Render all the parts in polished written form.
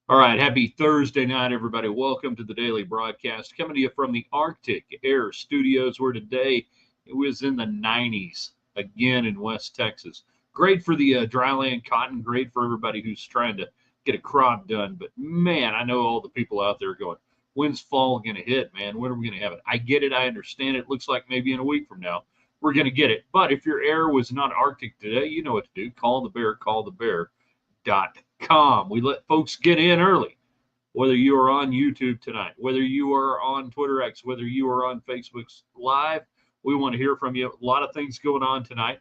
All right, happy Thursday night, everybody. Welcome to the daily broadcast coming to you from the Arctic Air Studios, where today it was in the 90s again in West Texas. Great for the dryland cotton, great for everybody who's trying to get a crop done. But man, I know all the people out there going, when's fall going to hit, man? When are we going to have it? I get it. I understand it. Looks like maybe in a week from now we're going to get it. But if your air was not Arctic today, you know what to do. Call the bear, call the bear com. We let folks get in early, whether you are on YouTube tonight, whether you are on Twitter X, whether you are on Facebook's Live. We want to hear from you. A lot of things going on tonight.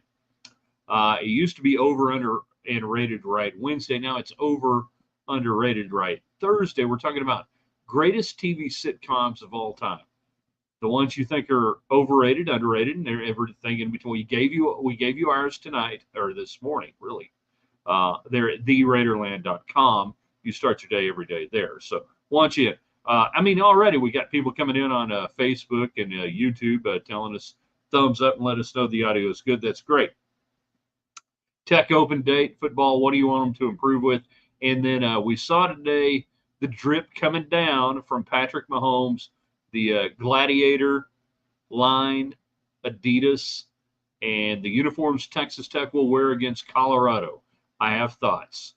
It used to be over, under, and rated right Wednesday. Now it's over, underrated right Thursday. We're talking about greatest TV sitcoms of all time. The ones you think are overrated, underrated, and everything in between. We gave you ours tonight or this morning, really. They're at theraiderland.com. You start your day every day there. So want you. Already we got people coming in on Facebook and YouTube telling us thumbs up and let us know the audio is good. That's great. Tech Open date, football. What do you want them to improve with? And then we saw today the drip coming down from Patrick Mahomes, the Gladiator line, Adidas, and the uniforms Texas Tech will wear against Colorado. I have thoughts.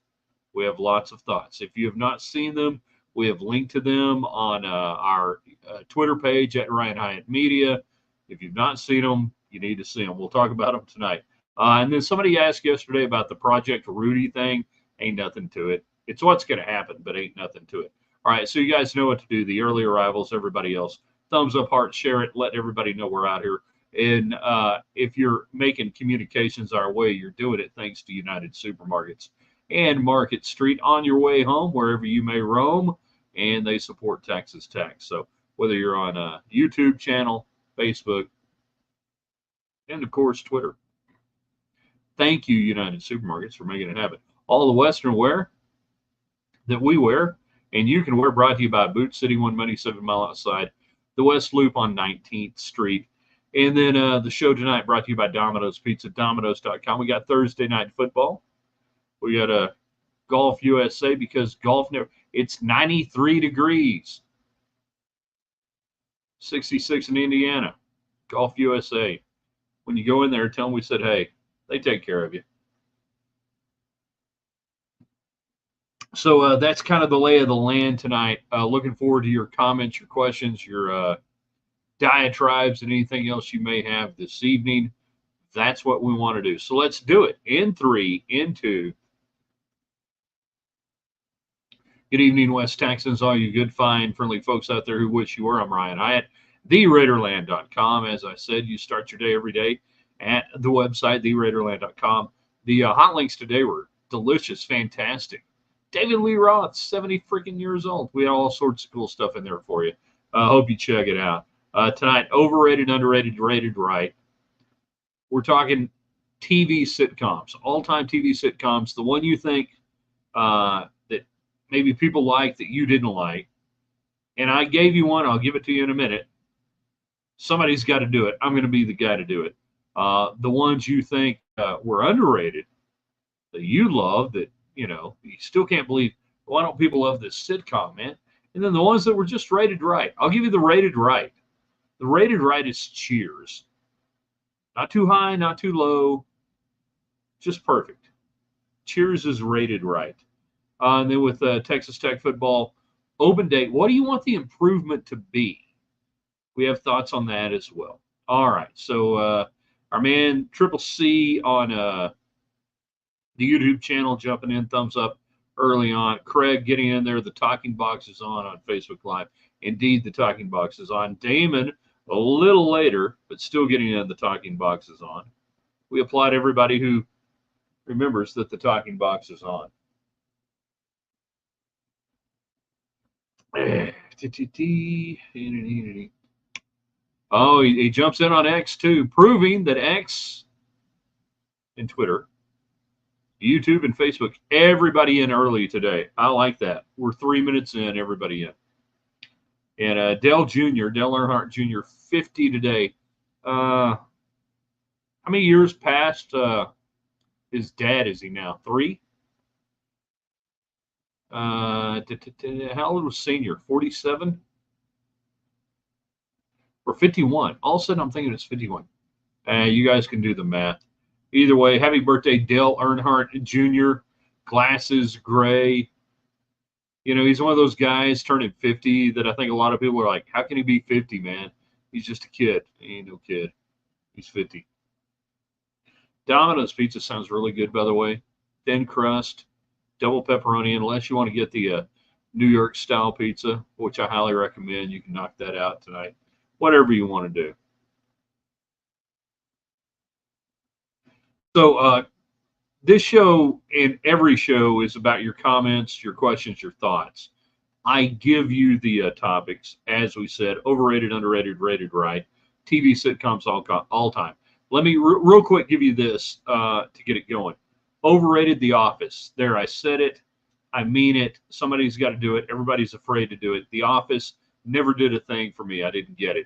We have lots of thoughts. If you have not seen them, we have linked to them on our Twitter page at Ryan Hyatt Media. If you've not seen them, you need to see them. We'll talk about them tonight. And then somebody asked yesterday about the Project Rudy thing. Ain't nothing to it. It's what's going to happen, but ain't nothing to it. All right, so you guys know what to do. The early arrivals, everybody else, thumbs up, heart, share it, let everybody know we're out here. And if you're making communications our way, you're doing it thanks to United Supermarkets and Market Street on your way home, wherever you may roam. And they support Texas Tech. So whether you're on a YouTube channel, Facebook, and of course Twitter, thank you, United Supermarkets, for making it happen. All the Western wear that we wear and you can wear, brought to you by Boot City, 197 mile outside the West Loop on 19th Street. And then the show tonight brought to you by Domino's Pizza, Domino's.com. We got Thursday night football. We got Golf USA because golf never, it's 93 degrees, 66 in Indiana. Golf USA. When you go in there, tell them we said, hey, they take care of you. So that's kind of the lay of the land tonight. Looking forward to your comments, your questions, your diatribes, and anything else you may have this evening. That's what we want to do. So let's do it in three, in two. Good evening, West Texans, all you good, fine, friendly folks out there who wish you were. I'm Ryan Hyatt, theraiderland.com. As I said, you start your day every day at the website, theraiderland.com. The hot links today were delicious, fantastic. David Lee Roth, 70 freaking years old. We had all sorts of cool stuff in there for you. Hope you check it out. Tonight, overrated, underrated, rated right. We're talking TV sitcoms, all-time TV sitcoms. The one you think that maybe people like that you didn't like. And I gave you one. I'll give it to you in a minute. Somebody's got to do it. I'm going to be the guy to do it. The ones you think were underrated, that you love, that you still can't believe. Why don't people love this sitcom, man? And then the ones that were just rated right. I'll give you the rated right. The rated right is Cheers. Not too high, not too low, just perfect. Cheers is rated right. And then with Texas Tech football open date, what do you want the improvement to be? We have thoughts on that as well. All right, so our man Triple C on the YouTube channel jumping in, thumbs up early on. Craig getting in there. The talking box is on Facebook Live. Indeed, the talking box is on. Damon a little later, but still getting in. The talking box is on. We applaud everybody who remembers that the talking box is on. Oh, he jumps in on X too, proving that X and Twitter, YouTube, and Facebook, everybody in early today. I like that. We're 3 minutes in, everybody in. And Dale Earnhardt Jr., 50 today. How many years past his dad is he now? 3? How old was Senior? 47 or 51? All of a sudden, I'm thinking it's 51. You guys can do the math. Either way, happy birthday, Dale Earnhardt Jr. Glasses, gray. You know, he's one of those guys turning 50 that I think a lot of people are like, how can he be 50, man? He's just a kid. He ain't no kid. He's 50. Domino's pizza sounds really good, by the way. Thin crust, double pepperoni, unless you want to get the New York style pizza, which I highly recommend. You can knock that out tonight. Whatever you want to do. So this show and every show is about your comments, your questions, your thoughts. I give you the topics, as we said, overrated, underrated, rated right, TV sitcoms all time. Let me real quick give you this to get it going. Overrated, The Office. There, I said it. I mean it. Somebody's got to do it. Everybody's afraid to do it. The Office never did a thing for me. I didn't get it.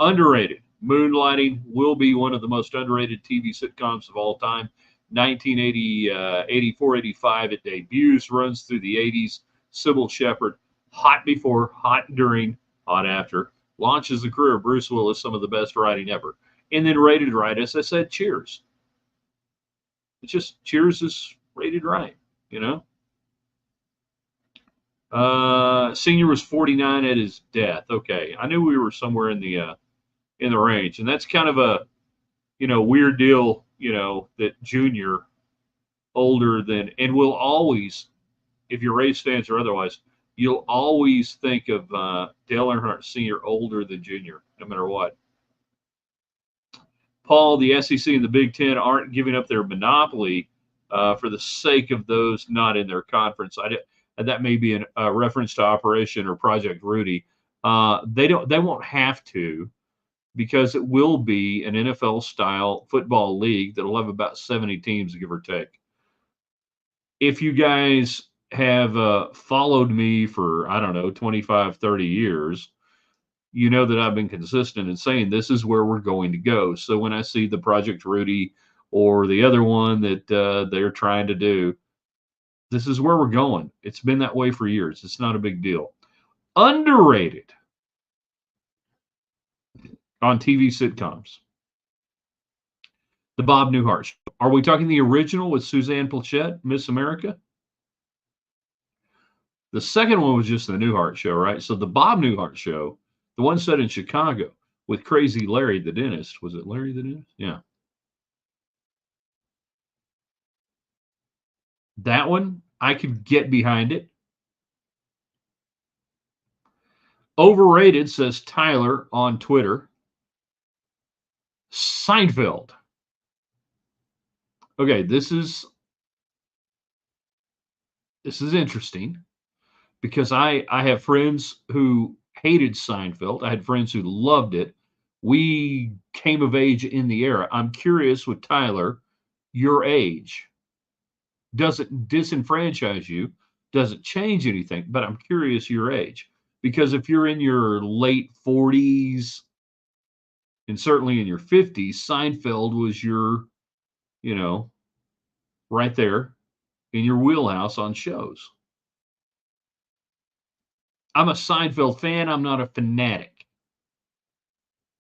Underrated. Moonlighting will be one of the most underrated TV sitcoms of all time. 1980, 84, 85, it debuts, runs through the 80s. Sybil Shepherd, hot before, hot during, hot after, launches the career of Bruce Willis, some of the best writing ever. And then rated right, as I said, Cheers. It's just Cheers is rated right, you know. Senior was 49 at his death. Okay, I knew we were somewhere in the range, and that's kind of a weird deal, that Junior older than, and will always, if you're Rays fans or otherwise, you'll always think of Dale Earnhardt Sr. older than Junior, no matter what. Paul, the SEC and the Big Ten aren't giving up their monopoly for the sake of those not in their conference. That may be a reference to Operation or Project Rudy. They won't have to, because it will be an NFL-style football league that'll have about 70 teams, give or take. If you guys have followed me for, I don't know, 25, 30 years, you know that I've been consistent in saying this is where we're going to go. So when I see the Project Rudy or the other one that they're trying to do, this is where we're going. It's been that way for years. It's not a big deal. Underrated on TV sitcoms. The Bob Newhart Show. Are we talking the original with Suzanne Plachette, Miss America? The second one was just the Newhart Show, right? So the Bob Newhart Show, the one set in Chicago with Crazy Larry the Dentist. Was it Larry the Dentist? Yeah. That one, I could get behind it. Overrated, says Tyler on Twitter. Seinfeld. Okay, this is interesting because I have friends who hated Seinfeld. I had friends who loved it. We came of age in the era. I'm curious with Tyler, your age. Does it disenfranchise you? Does it change anything? But I'm curious your age. Because if you're in your late 40s and certainly in your 50s, Seinfeld was your, right there in your wheelhouse on shows. I'm a Seinfeld fan. I'm not a fanatic,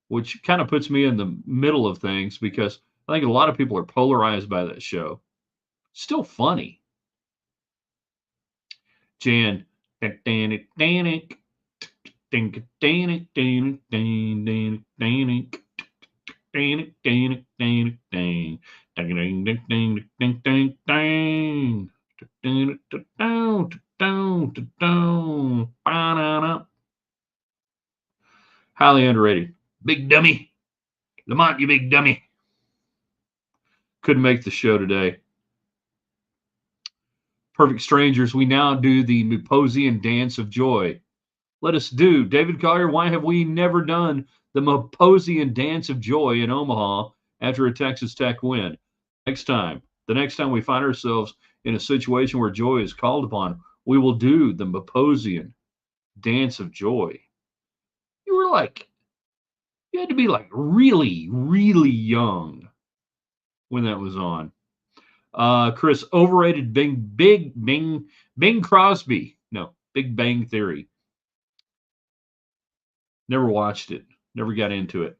which kind of puts me in the middle of things because I think a lot of people are polarized by that show. Still funny. Jan, highly underrated. Big dummy. Lamont, you big dummy. Couldn't make the show today. Perfect Strangers, we now do the Maposian Dance of Joy. Let us do. David Collier, why have we never done the Maposian Dance of Joy in Omaha after a Texas Tech win? Next time. The next time we find ourselves in a situation where joy is called upon, we will do the Maposian Dance of Joy. You had to be like really, really young when that was on. Chris, overrated Bing Crosby. No. Big Bang Theory. Never watched it. Never got into it.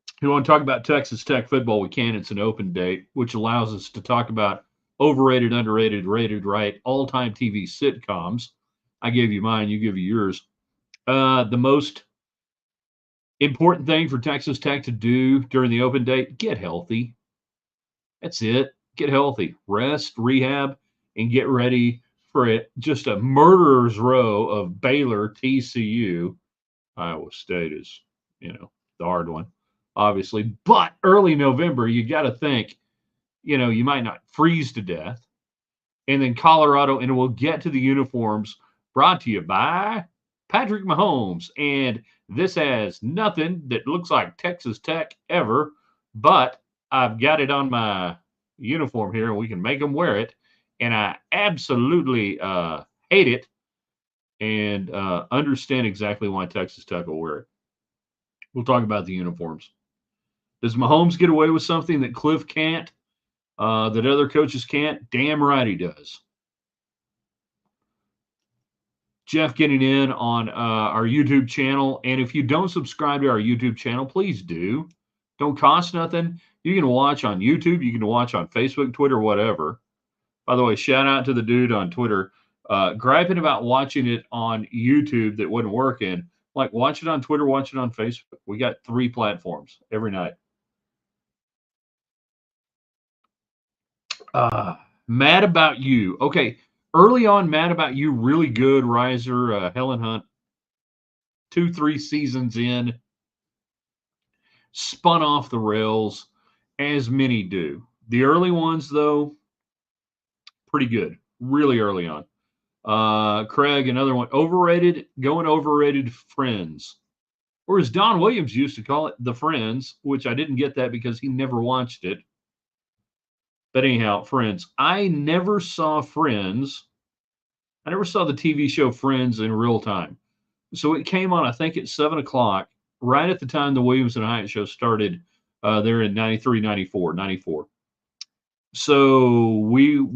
If you want to talk about Texas Tech football, we can. It's an open date, which allows us to talk about overrated, underrated, rated right, all time TV sitcoms. I gave you mine, you give you yours. The most important thing for Texas Tech to do during the open date, get healthy. That's it. Get healthy, rest, rehab, and get ready for it. Just a murderer's row of Baylor, TCU. Iowa State is, the hard one, obviously. But early November, you got to think, you might not freeze to death. And then Colorado, and we'll get to the uniforms brought to you by Patrick Mahomes. And this has nothing that looks like Texas Tech ever, but I've got it on my uniform here, and we can make them wear it. And I absolutely hate it and understand exactly why Texas Tech will wear it. We'll talk about the uniforms. Does Mahomes get away with something that Cliff can't, that other coaches can't? Damn right he does. Jeff getting in on our YouTube channel. And if you don't subscribe to our YouTube channel, please do. Don't cost nothing. You can watch on YouTube. You can watch on Facebook, Twitter, whatever. By the way, shout out to the dude on Twitter griping about watching it on YouTube that wasn't working. Like, watch it on Twitter, watch it on Facebook. We got 3 platforms every night. Mad About You. Okay, early on, Mad About You, really good. Riser, Helen Hunt, 2-3 seasons in, spun off the rails, as many do. The early ones, though, pretty good. Really early on. Craig, another one. Overrated, going overrated Friends. Or as Don Williams used to call it, The Friends, which I didn't get that because he never watched it. But anyhow, Friends. I never saw Friends. I never saw the TV show Friends in real time. So it came on, I think, at 7 o'clock, right at the time the Williams and Hyatt show started there in 93, 94, 94. So we'd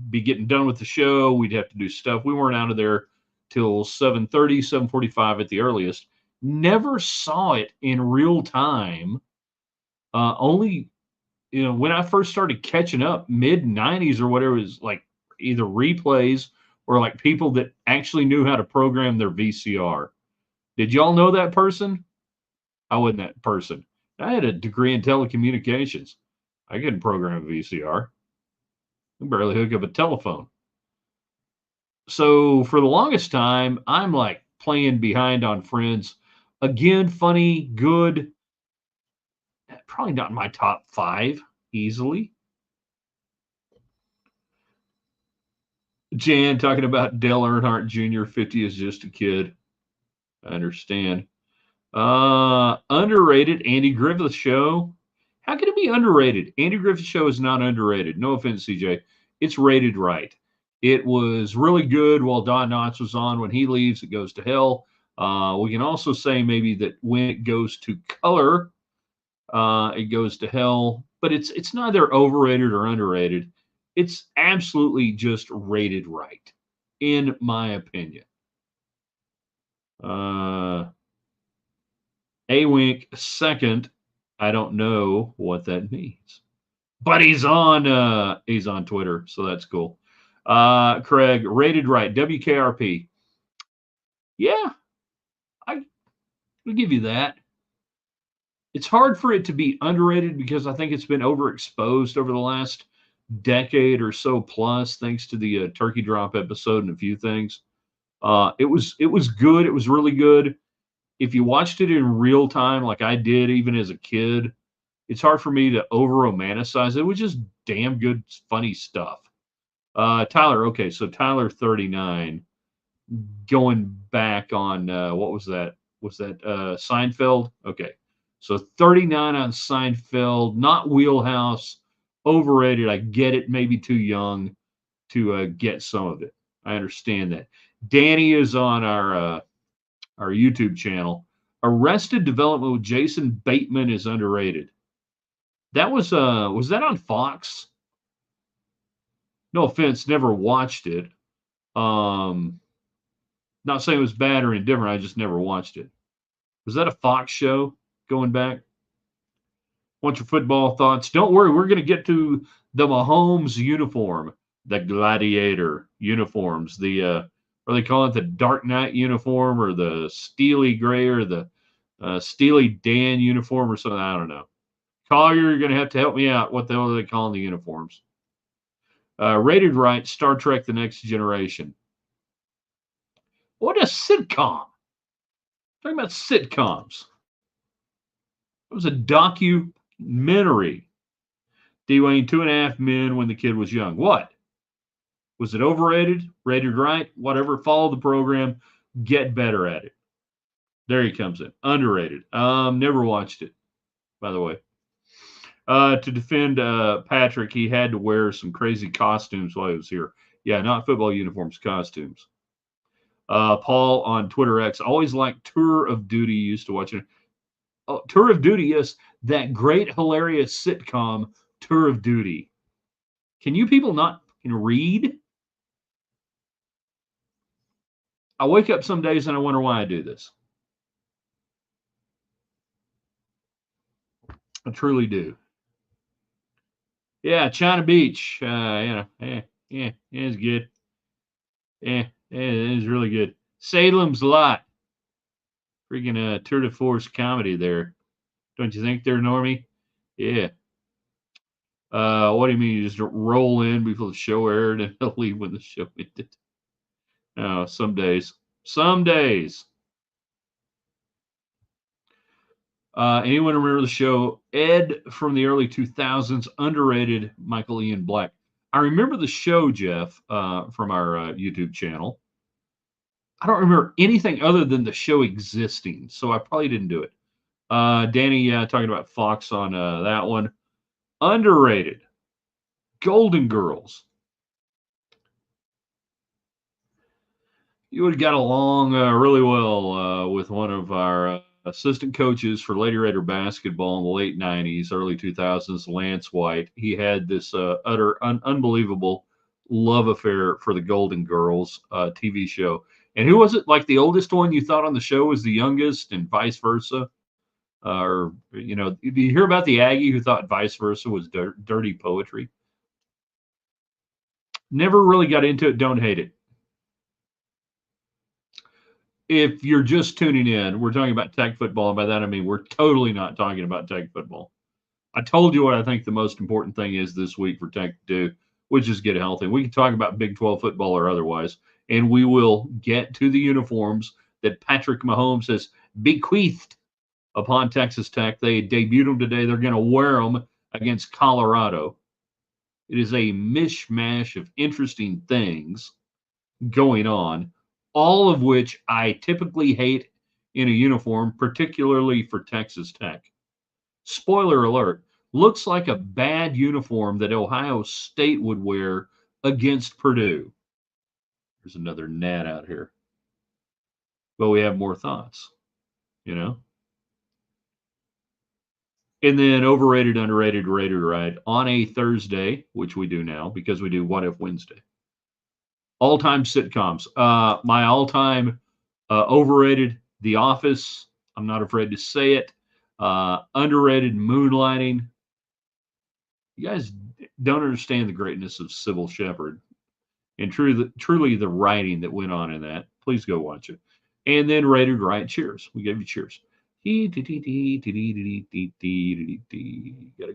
be getting done with the show. We'd have to do stuff. We weren't out of there till 7:30, 7:45 at the earliest. Never saw it in real time. Only, when I first started catching up, mid 90s or whatever, it was like either replays or like people that actually knew how to program their VCR. Did y'all know that person? I wasn't that person. I had a degree in telecommunications. I couldn't program a VCR. I barely hook up a telephone. So for the longest time, I'm like playing behind on Friends. Again, funny, good. Probably not in my top 5 easily. Jan talking about Dale Earnhardt Jr. 50 is just a kid. I understand. Underrated Andy Griffith Show. How can it be underrated? Andy Griffith Show is not underrated. No offense, CJ. It's rated right. It was really good while Don Knotts was on. When he leaves, it goes to hell. We can also say maybe that when it goes to color, it goes to hell. But it's neither overrated or underrated. It's absolutely just rated right, in my opinion. A-Wink second. I don't know what that means. But he's on Twitter, so that's cool. Craig, rated right. WKRP. Yeah, I'll give you that. It's hard for it to be underrated because I think it's been overexposed over the last decade or so plus, thanks to the turkey drop episode and a few things. It was good. It was really good. If you watched it in real time, like I did, even as a kid, it's hard for me to over romanticize it. It was just damn good, funny stuff. Tyler, okay, so Tyler 39, going back on what was that? Was that Seinfeld? Okay, so 39 on Seinfeld, not Wheelhouse, overrated. I get it, maybe too young to get some of it. I understand that. Danny is on our YouTube channel. Arrested Development with Jason Bateman is underrated. That was that on Fox? No offense, never watched it. Um, Not saying it was bad or indifferent. I just never watched it. Was that a Fox show going back? Want your football thoughts? Don't worry, we're going to get to the Mahomes uniform, the Gladiator uniforms, the what do they call it, the Dark Knight uniform, or the Steely Gray, or the Steely Dan uniform, or something. I don't know. Collier, you're going to have to help me out. What the hell are they calling the uniforms? Rated right, Star Trek: The Next Generation. What a sitcom! Talking about sitcoms. It was a documentary. Dwayne, 2.5 Men when the kid was young. What? Was it overrated? Rated right? Whatever. Follow the program. Get better at it. There he comes in. Underrated. Never watched it, by the way. To defend Patrick, he had to wear some crazy costumes while he was here. Yeah, not football uniforms, costumes. Paul on Twitter X, always liked Tour of Duty. Used to watch it. Oh, Tour of Duty, yes, that great, hilarious sitcom, Tour of Duty. Can you people not read? I wake up some days and I wonder why I do this. I truly do. Yeah, China Beach. It's good. It is really good. Salem's Lot. Freaking tour de force comedy there. Don't you think there, Normie? Yeah. What do you mean? You just roll in before the show aired and leave when the show ended? Oh, some days. Some days. Anyone remember the show Ed from the early 2000s? Underrated Michael Ian Black. I remember the show, Jeff, from our YouTube channel. I don't remember anything other than the show existing, so I probably didn't do it. Danny talking about Fox on that one. Underrated. Golden Girls. You would have got along really well with one of our assistant coaches for Lady Raider basketball in the late 90s, early 2000s, Lance White. He had this unbelievable love affair for the Golden Girls TV show. And who was it? Like the oldest one you thought on the show was the youngest, and vice versa? Or, did you hear about the Aggie who thought vice versa was dirty poetry? Never really got into it. Don't hate it. If you're just tuning in, we're talking about tech football. And by that, I mean, we're totally not talking about tech football. I told you what I think the most important thing is this week for tech to do, which is get healthy. We can talk about Big 12 football or otherwise, and we will get to the uniforms that Patrick Mahomes has bequeathed upon Texas Tech. They debuted them today. They're going to wear them against Colorado. It is a mishmash of interesting things going on, all of which I typically hate in a uniform, particularly for Texas Tech. Spoiler alert, looks like a bad uniform that Ohio State would wear against Purdue. There's another gnat out here. But we have more thoughts, you know? And then overrated, underrated, rated right on a Thursday, which we do now because we do What If Wednesday. All-time sitcoms. My all-time overrated, The Office. I'm not afraid to say it. Underrated, Moonlighting. You guys don't understand the greatness of Sybil Shepherd and truly the writing that went on in that. Please go watch it. And then rated right. Cheers. We gave you cheers. Gotta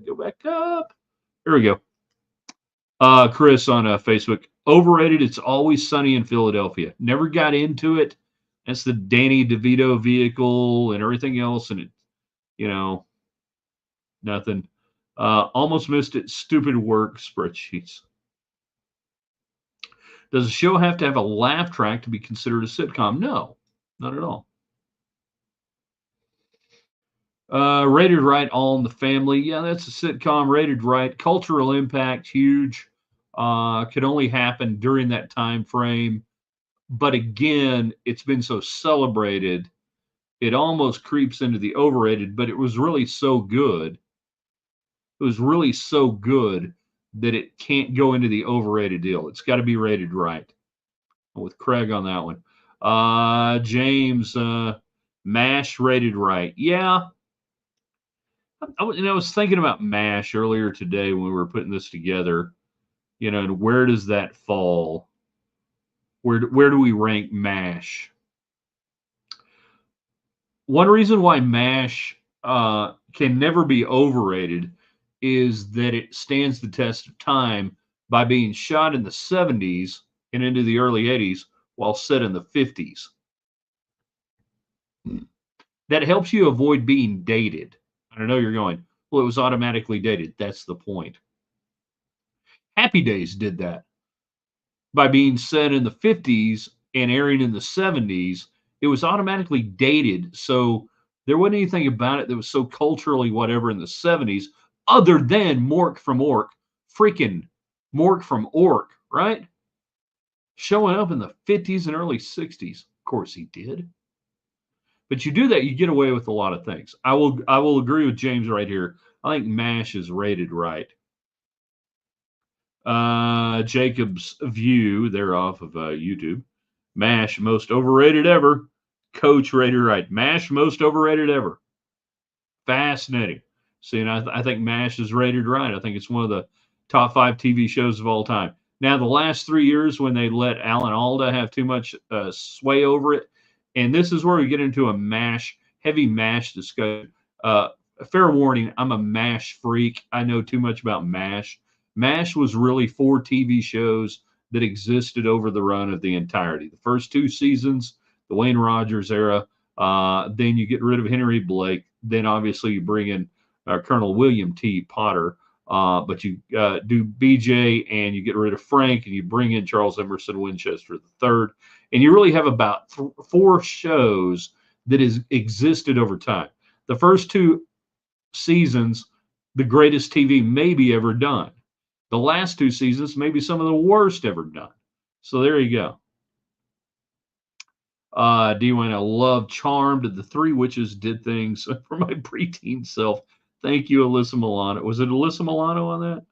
go back up. There we go. Chris on Facebook. Overrated. It's Always Sunny in Philadelphia. Never got into it. That's the Danny DeVito vehicle and everything else, and it, nothing. Almost missed it. Stupid work spreadsheets. Does the show have to have a laugh track to be considered a sitcom? No, not at all. Rated right, All in the Family. Yeah, that's a sitcom. Rated right. Cultural impact, huge. Could only happen during that time frame. But again, it's been so celebrated, it almost creeps into the overrated, but it was really so good It was really so good that it can't go into the overrated deal. It's got to be rated right. I'm with Craig on that one. James, MASH rated right. Yeah. I was thinking about MASH earlier today when we were putting this together. And where does that fall? Where do we rank MASH? One reason why MASH can never be overrated is that it stands the test of time by being shot in the 70s and into the early 80s while set in the 50s. That helps you avoid being dated. I know you're going, well, it was automatically dated. That's the point. Happy Days did that by being set in the 50s and airing in the 70s. It was automatically dated. So there wasn't anything about it that was so culturally whatever in the 70s other than Mork from Ork, freaking Mork from Ork, right? Showing up in the 50s and early 60s. Of course he did. But you do that, you get away with a lot of things. I will agree with James right here. I think MASH is rated right. Jacob's View, they're off of YouTube. MASH, most overrated ever. Coach rated right. MASH, most overrated ever. Fascinating. See, and I think MASH is rated right. I think it's one of the top 5 TV shows of all time. Now, the last 3 years when they let Alan Alda have too much sway over it, and this is where we get into a heavy MASH discussion. Fair warning, I'm a MASH freak. I know too much about MASH. MASH was really 4 TV shows that existed over the run of the entirety. The first 2 seasons, the Wayne Rogers era, then you get rid of Henry Blake. Then obviously you bring in Colonel William T. Potter, but you do BJ and you get rid of Frank and you bring in Charles Emerson Winchester III. And you really have about 4 shows that existed over time. The first 2 seasons, the greatest TV maybe ever done. The last 2 seasons, maybe some of the worst ever done. So there you go. Dwayne, I love Charmed. The 3 witches did things for my preteen self. Thank you, Alyssa Milano. Was it Alyssa Milano on that?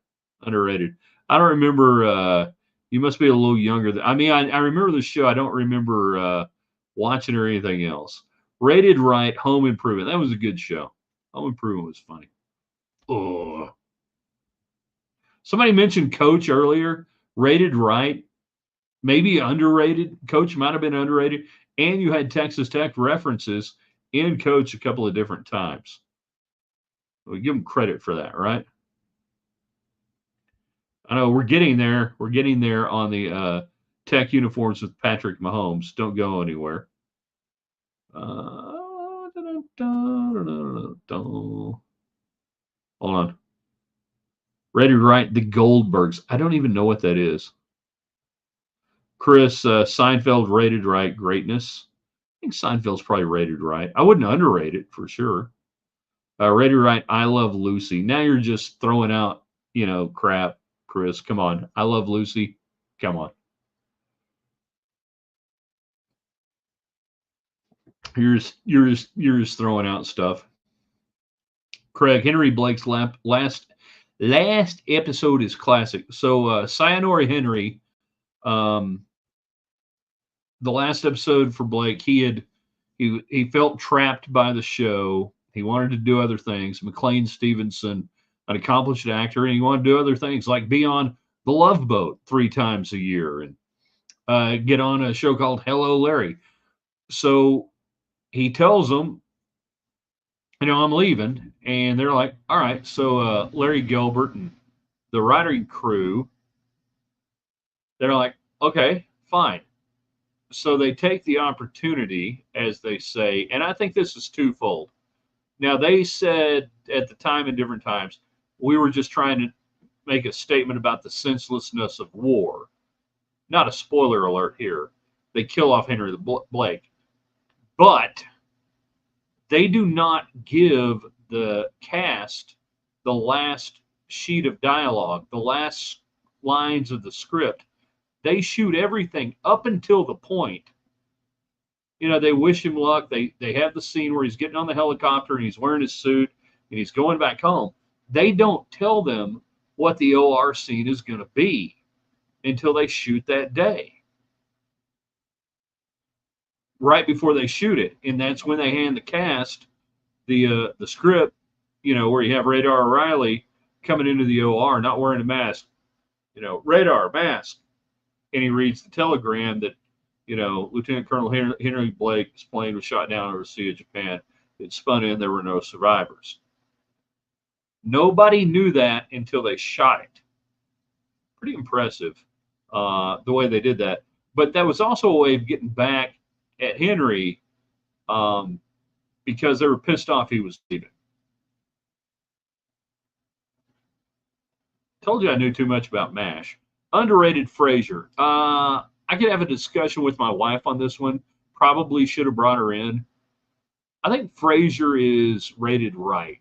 Underrated. I don't remember. You must be a little younger. I remember the show. I don't remember watching or anything else. Rated right, Home Improvement. That was a good show. Home Improvement was funny. Oh. Somebody mentioned Coach earlier. Rated right. Maybe underrated. Coach might have been underrated. And you had Texas Tech references in Coach a couple of different times. We give them credit for that, right? I know we're getting there. We're getting there on the Tech uniforms with Patrick Mahomes. Don't go anywhere. Hold on. Rated right, the Goldbergs. I don't even know what that is. Chris, Seinfeld rated right, greatness. I think Seinfeld's probably rated right. I wouldn't underrate it for sure. Rated right, I Love Lucy. Now you're just throwing out, crap, Chris. Come on. I Love Lucy. Come on. You're just throwing out stuff. Craig, Henry Blake's last episode is classic. So Sayonara Henry, the last episode for Blake, he felt trapped by the show. He wanted to do other things. McLean Stevenson, an accomplished actor, and he wanted to do other things like be on The Love Boat 3 times a year and get on a show called Hello, Larry. So he tells them, I'm leaving. And they're like, all right. So Larry Gilbert and the writing crew, they're like, okay, fine. So they take the opportunity, as they say, and I think this is twofold. Now, they said at the time in different times, we were just trying to make a statement about the senselessness of war. Not a spoiler alert here. They kill off Henry Blake. But they do not give the cast the last sheet of dialogue, the last lines of the script. They shoot everything up until the point. They wish him luck. They have the scene where he's getting on the helicopter and he's wearing his suit and he's going back home. They don't tell them what the OR scene is going to be until they shoot that day, right before they shoot it, and that's when they hand the cast the script, where you have Radar O'Reilly coming into the OR not wearing a mask, radar mask, and he reads the telegram that Lieutenant Colonel Henry Blake's plane was shot down over the Sea of Japan. It spun in. There were no survivors. Nobody knew that until they shot it. Pretty impressive, the way they did that. But that was also a way of getting back at Henry, because they were pissed off he was leaving. Told you I knew too much about MASH. Underrated Frazier. I could have a discussion with my wife on this one. Probably should have brought her in. I think Frazier is rated right.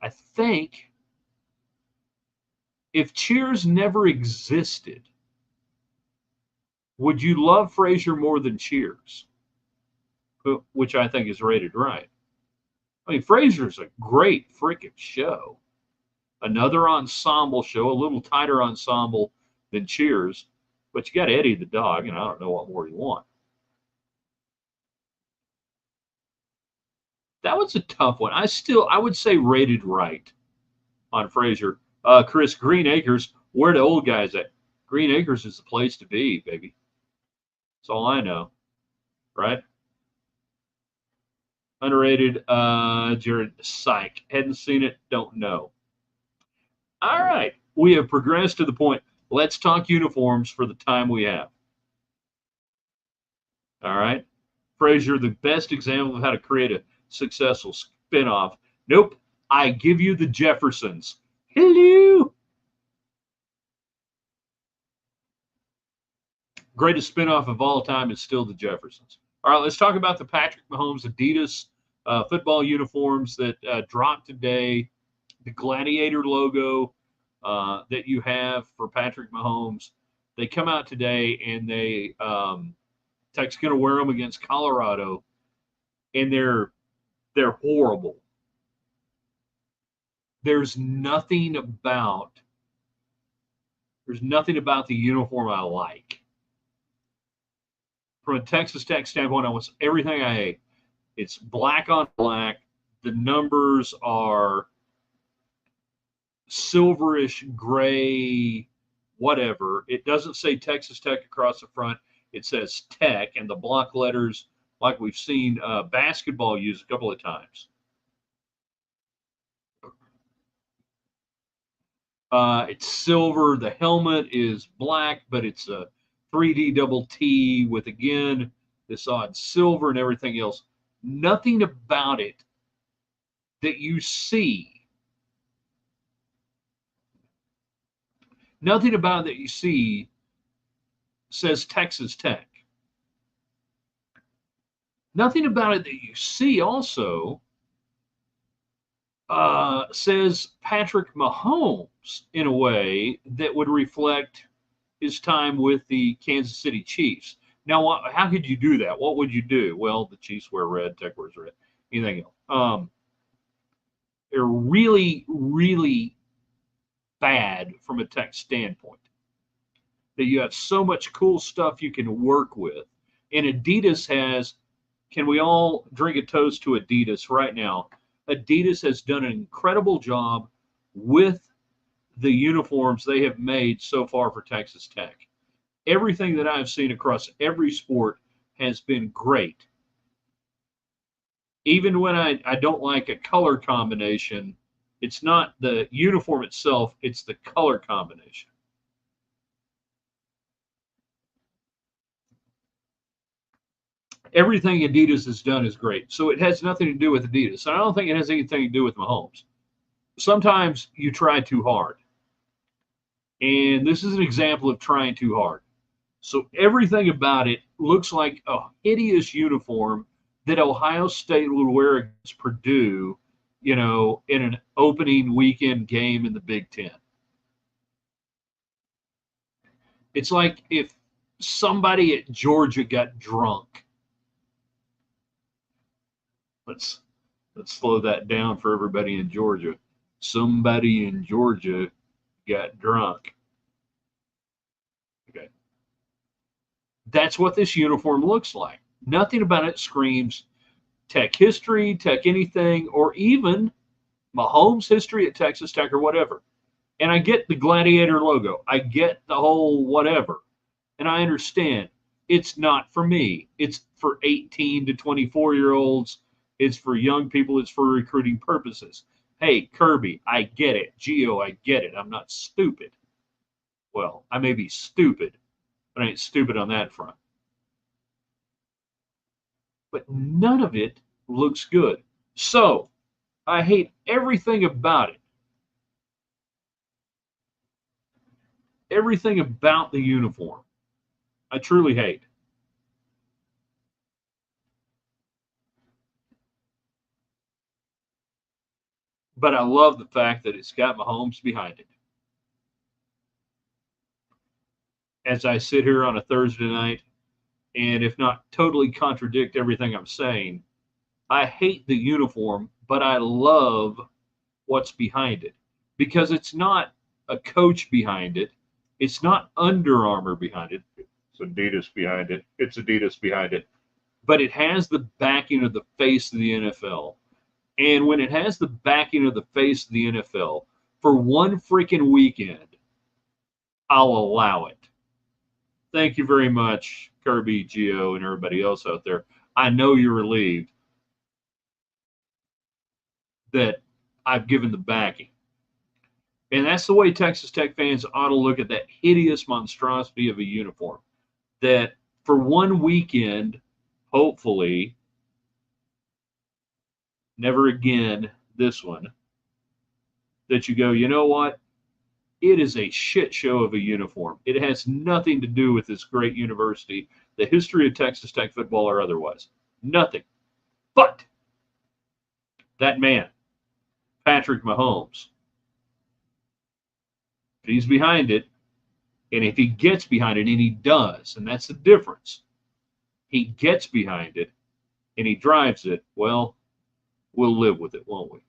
I think if Cheers never existed, would you love Frazier more than Cheers? Which I think is rated right. I mean, Frazier's a great freaking show. Another ensemble show, a little tighter ensemble than Cheers, but you got Eddie the dog, and I don't know what more you want. That was a tough one. I would say rated right on Frazier. Chris, Green Acres, where the old guys at? Green Acres is the place to be, baby. That's all I know, right? Underrated, Jared Psych. Hadn't seen it, don't know. All right, we have progressed to the point. Let's talk uniforms for the time we have. All right, Frazier, the best example of how to create a successful spinoff. Nope, I give you the Jeffersons. Hello. Greatest spinoff of all time is still the Jeffersons. All right, let's talk about the Patrick Mahomes Adidas football uniforms that dropped today. The Gladiator logo that you have for Patrick Mahomes. They come out today, and Tech's going to wear them against Colorado, and they're horrible. There's nothing about the uniform I like. From a Texas Tech standpoint, I want everything I hate. It's black on black. The numbers are silverish gray, whatever. It doesn't say Texas Tech across the front. It says Tech, and the block letters, like we've seen basketball use a couple of times. It's silver. The helmet is black, but it's a 3D double T with, again, this odd silver and everything else. Nothing about it that you see. Nothing about it that you see says Texas Tech. Nothing about it that you see also says Patrick Mahomes in a way that would reflect his time with the Kansas City Chiefs. Now, how could you do that? What would you do? Well, the Chiefs wear red, Tech wears red. Anything else? They're really, really bad from a Tech standpoint. That you have so much cool stuff you can work with. And Adidas has, can we all drink a toast to Adidas right now? Adidas has done an incredible job with the uniforms they have made so far for Texas Tech. Everything that I've seen across every sport has been great. Even when I don't like a color combination, it's not the uniform itself, it's the color combination. Everything Adidas has done is great. So it has nothing to do with Adidas. I don't think it has anything to do with Mahomes. Sometimes you try too hard. And this is an example of trying too hard. So everything about it looks like a hideous uniform that Ohio State would wear against Purdue, in an opening weekend game in the Big Ten. It's like if somebody at Georgia got drunk. Let's slow that down for everybody in Georgia. Somebody in Georgia got drunk. Okay. That's what this uniform looks like. Nothing about it screams Tech history, Tech anything, or even Mahomes history at Texas Tech or whatever. And I get the gladiator logo. I get the whole whatever. And I understand it's not for me. It's for 18 to 24-year-olds. It's for young people. It's for recruiting purposes. Hey, Kirby, I get it. Geo, I get it. I'm not stupid. Well, I may be stupid, but I ain't stupid on that front. But none of it looks good. So I hate everything about it. Everything about the uniform. I truly hate. But I love the fact that it's got Mahomes behind it. As I sit here on a Thursday night, and if not totally contradict everything I'm saying, I hate the uniform, but I love what's behind it because it's not a coach behind it. It's not Under Armour behind it. It's Adidas behind it. It's Adidas behind it. But it has the backing of the face of the NFL. And when it has the backing of the face of the NFL for one freaking weekend, I'll allow it. Thank you very much, Kirby, Geo, and everybody else out there. I know you're relieved that I've given the backing. And that's the way Texas Tech fans ought to look at that hideous monstrosity of a uniform. That for one weekend, hopefully, never again this one, that you go, you know what? It is a shit show of a uniform. It has nothing to do with this great university, the history of Texas Tech football or otherwise. Nothing. But that man, Patrick Mahomes, if he's behind it, and if he gets behind it, and he does, and that's the difference, he gets behind it and he drives it, well, we'll live with it, won't we?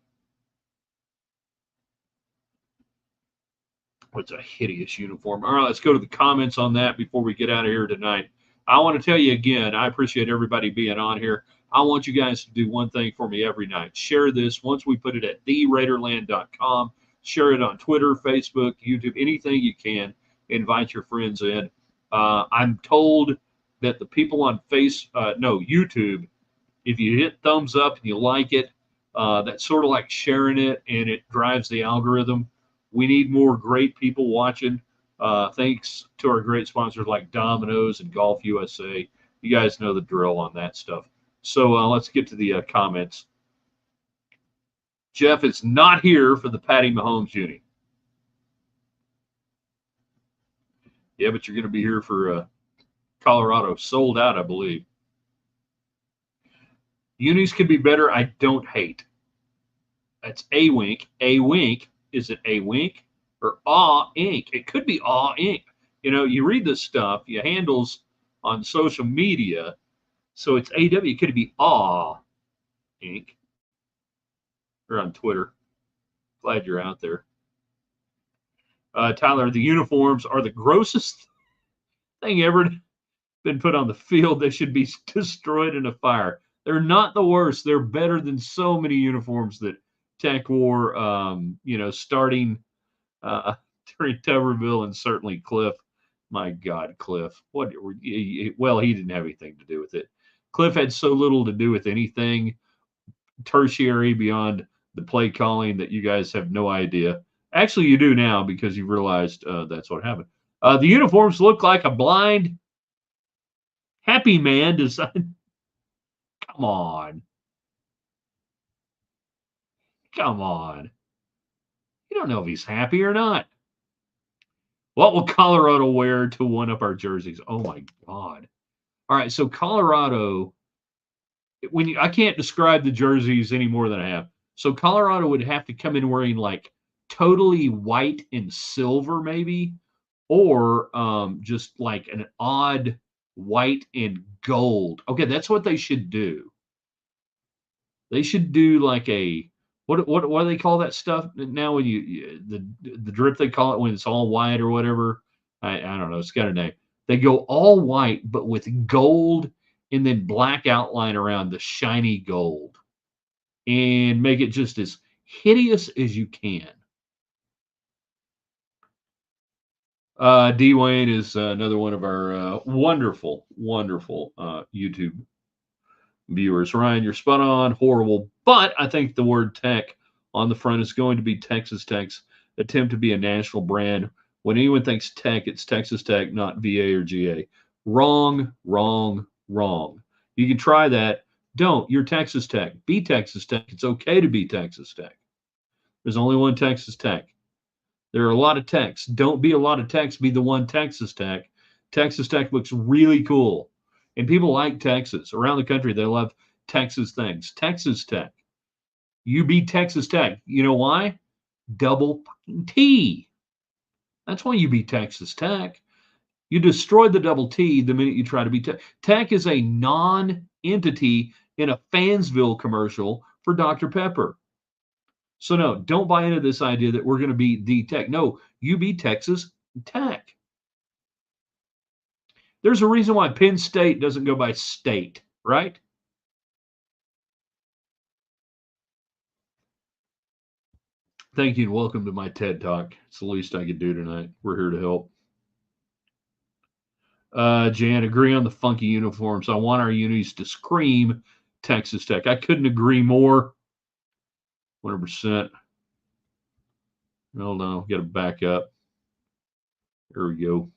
It's a hideous uniform. All right, let's go to the comments on that before we get out of here tonight. I want to tell you again, I appreciate everybody being on here. I want you guys to do one thing for me every night. Share this once we put it at theraiderland.com. Share it on Twitter, Facebook, YouTube, anything you can. Invite your friends in. I'm told that the people on YouTube, if you hit thumbs up and you like it, that's sort of like sharing it and it drives the algorithm. We need more great people watching. Thanks to our great sponsors like Domino's and Golf USA. You guys know the drill on that stuff. So let's get to the comments. Jeff is not here for the Patty Mahomes uni. Yeah, but you're going to be here for Colorado. Sold out, I believe. Unis could be better. I don't hate. That's a wink. A wink. Is it a wink or aw ink? It could be aw ink. You know, you read this stuff, you handles on social media, so it's AW. It could be aw ink. Or on Twitter. Glad you're out there. Tyler, the uniforms are the grossest thing ever been put on the field. They should be destroyed in a fire. They're not the worst. They're better than so many uniforms that Tech wore, starting during Tuberville and certainly Cliff. My God, Cliff. Well, he didn't have anything to do with it. Cliff had so little to do with anything tertiary beyond the play calling that you guys have no idea. Actually, you do now because you realized that's what happened. The uniforms look like a blind happy man design. Come on. Come on. You don't know if he's happy or not. What will Colorado wear to one up our jerseys? Oh my God. All right, so Colorado, I can't describe the jerseys any more than I have. So Colorado would have to come in wearing like totally white and silver, maybe, or just like an odd white and gold. Okay, that's what they should do. They should do like a what do they call that stuff now when the drip they call it when it's all white or whatever. I don't know. It's got a name. They go all white but with gold and then black outline around the shiny gold and make it just as hideous as you can. Dwayne is another one of our wonderful, wonderful YouTube viewers. Ryan, you're spot on. Horrible. But I think the word tech on the front is going to be Texas Tech's attempt to be a national brand. When anyone thinks tech, it's Texas Tech, not VA or GA. Wrong, wrong, wrong. You can try that. Don't. You're Texas Tech. Be Texas Tech. It's okay to be Texas Tech. There's only one Texas Tech. There are a lot of techs. Don't be a lot of techs. Be the one Texas Tech. Texas Tech looks really cool. And people like Texas. Around the country, they love Texas things. Texas Tech. You be Texas Tech. You know why? Double T. That's why you be Texas Tech. You destroyed the double T the minute you try to be Tech. Tech is a non-entity in a Fansville commercial for Dr. Pepper. So no, don't buy into this idea that we're going to be the Tech. No, you be Texas Tech. There's a reason why Penn State doesn't go by state, right? Thank you and welcome to my TED Talk. It's the least I could do tonight. We're here to help. Jan, agree on the funky uniforms. I want our unis to scream Texas Tech. I couldn't agree more. 100%. Hold on, got to back up. There we go.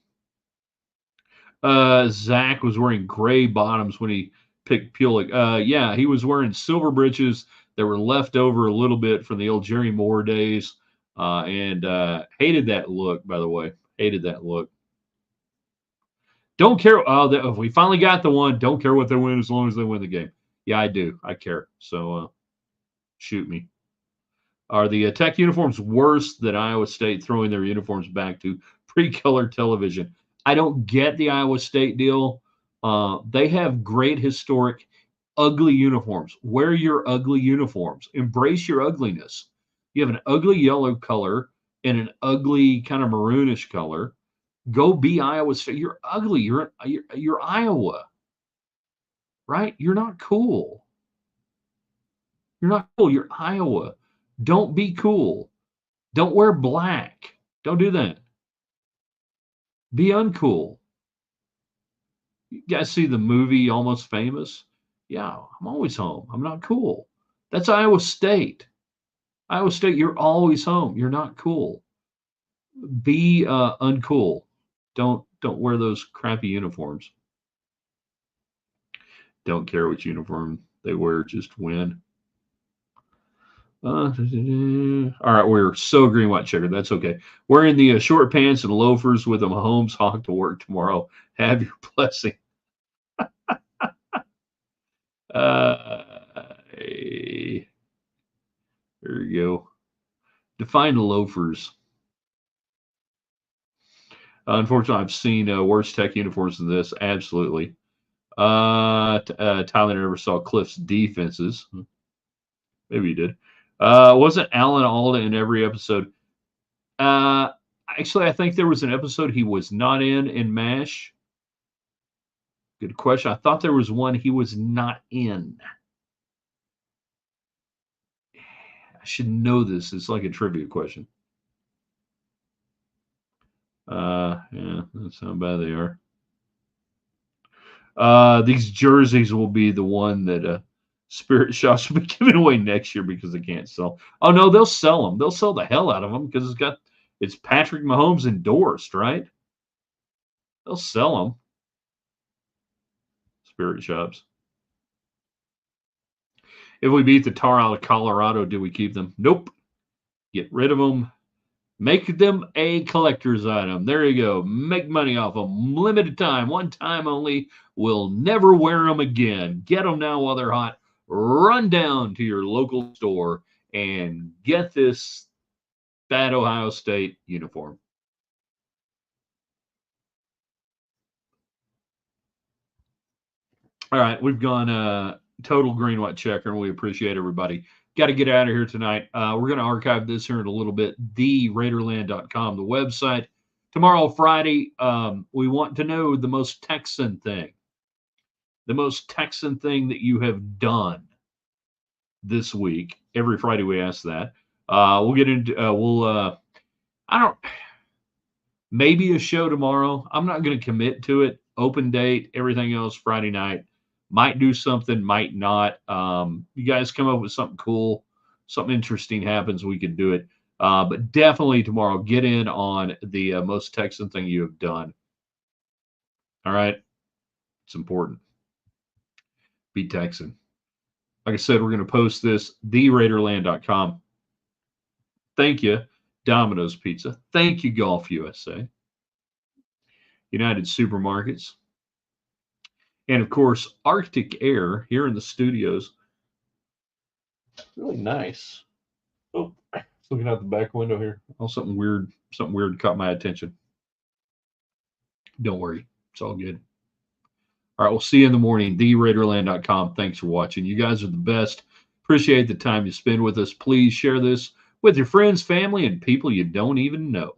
Zach was wearing gray bottoms when he picked Pulick. Yeah, he was wearing silver breeches that were left over a little bit from the old Jerry Moore days, and hated that look. By the way, hated that look. Don't care. If we finally got the one, don't care what they win as long as they win the game. Yeah, I do. I care. So shoot me. Are the Tech uniforms worse than Iowa State throwing their uniforms back to pre-color television? I don't get the Iowa State deal. They have great historic, ugly uniforms. Wear your ugly uniforms. Embrace your ugliness. You have an ugly yellow color and an ugly kind of maroonish color. Go be Iowa State. You're ugly. You're Iowa, right? You're not cool. You're not cool. You're Iowa. Don't be cool. Don't wear black. Don't do that. Be uncool. You guys see the movie Almost Famous? Yeah, I'm always home. I'm not cool. That's Iowa State. Iowa State, you're always home. You're not cool. Be uncool. Don't wear those crappy uniforms. Don't care which uniform they wear. Just win. All right, we're so green, white, checkered. That's okay. Wearing the short pants and loafers with a Mahomes hawk to work tomorrow. Have your blessing. Hey, there you go. Define loafers. Unfortunately, I've seen worse Tech uniforms than this. Absolutely. Tyler never saw Cliff's defenses. Maybe he did. Wasn't Alan Alda in every episode? Actually, I think there was an episode he was not in MASH. Good question. I thought there was one he was not in. I should know this. It's like a trivia question. Yeah, that's how bad they are. These jerseys will be the one that Spirit Shops will be giving away next year because they can't sell. Oh no, they'll sell them. They'll sell the hell out of them because it's Patrick Mahomes endorsed, right? They'll sell them. Spirit Shops. If we beat the tar out of Colorado, do we keep them? Nope. Get rid of them. Make them a collector's item. There you go. Make money off them. Limited time. One time only. We'll never wear them again. Get them now while they're hot. Run down to your local store and get this bad Ohio State uniform. All right. We've gone Total green white checker, and we appreciate everybody. Got to get out of here tonight. We're going to archive this here in a little bit. TheRaiderland.com, the website. Tomorrow, Friday, we want to know the most Texan thing. The most Texan thing that you have done this week. Every Friday we ask that. We'll get into, I don't, maybe a show tomorrow. I'm not going to commit to it. Open date, everything else Friday night. Might do something, might not. You guys come up with something cool, something interesting happens, we can do it. But definitely tomorrow, get in on the most Texan thing you have done. All right? It's important. Be Texan. Like I said, we're going to post this, theraiderland.com. Thank you, Domino's Pizza. Thank you, Golf USA. United Supermarkets. And of course, Arctic Air here in the studios. Really nice. Oh, looking out the back window here. Oh, something weird caught my attention. Don't worry. It's all good. All right, we'll see you in the morning. TheRaiderland.com. Thanks for watching. You guys are the best. Appreciate the time you spend with us. Please share this with your friends, family, and people you don't even know.